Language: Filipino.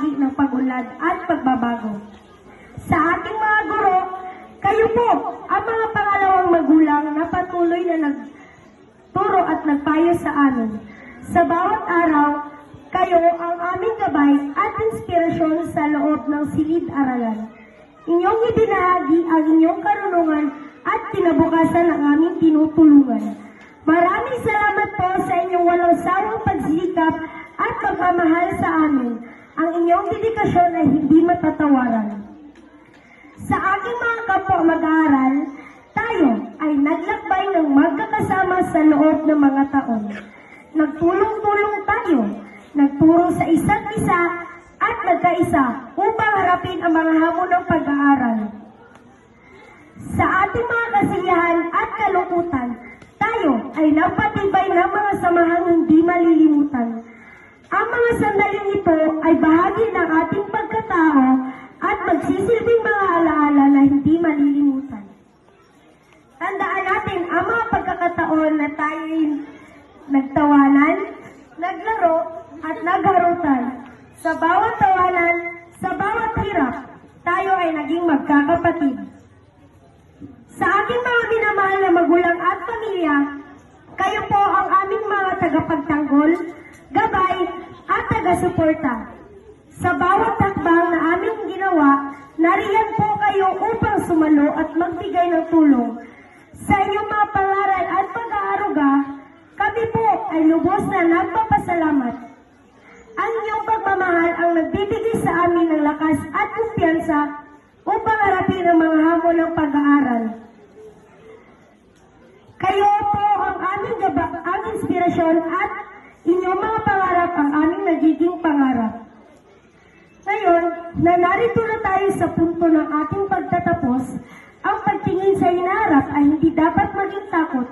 ng pag-unlad at pagbabago. Sa ating mga guro, kayo po ang mga pangalawang magulang na patuloy na nagturo at nagpayo sa amin. Sa bawat araw, kayo ang aming gabay at inspirasyon sa loob ng silid-aralan. Inyong ibinahagi ang inyong karunungan at kinabukasan ng aming tinutulungan. Maraming salamat po sa inyong walang sawang pagsikap at pagmamahal sa amin. Ang inyong dedikasyon ay hindi matatawaran. Sa aking mga kapwa mag-aaral, tayo ay naglakbay ng magkakasama sa loob ng mga taon. Nagtulong-tulong tayo, nagturo sa isa't isa at nagkaisa upang harapin ang mga hamon ng pag-aaral. Sa ating mga kasiyahan at kalungkutan, tayo ay napatibay ng mga samahang hindi malilimutan. Ang mga sandaling ito ay bahagi ng ating pagkatao at magsisilbing mga alaala na hindi malilimutan. Tandaan natin ang mga pagkakataon na tayo ay nagtawanan, naglaro at nagharutan. Sa bawat tawanan, sa bawat hirap, tayo ay naging magkakapatid. Sa aking mga minamahal na magulang at pamilya, kayo po ang aming mga tagapagtanggol, gabay at taga-suporta. Sa bawat hakbang na aming ginawa, nariyan po kayo upang sumalo at magbigay ng tulong. Sa inyong mga pangaral at pag-aaruga, kami po ay lubos na nagpapasalamat. Ang inyong pagmamahal ang nagbibigay sa amin ng lakas at kumpiyansa upang harapin ang mga hamon ng pag-aaral. Kayo po ang aming ang inspirasyon at inyong mga pangarap ang aming nagiging pangarap. Ngayon, na narito na tayo sa punto ng ating pagtatapos, ang pagtingin sa hinaharap ay hindi dapat maging takot,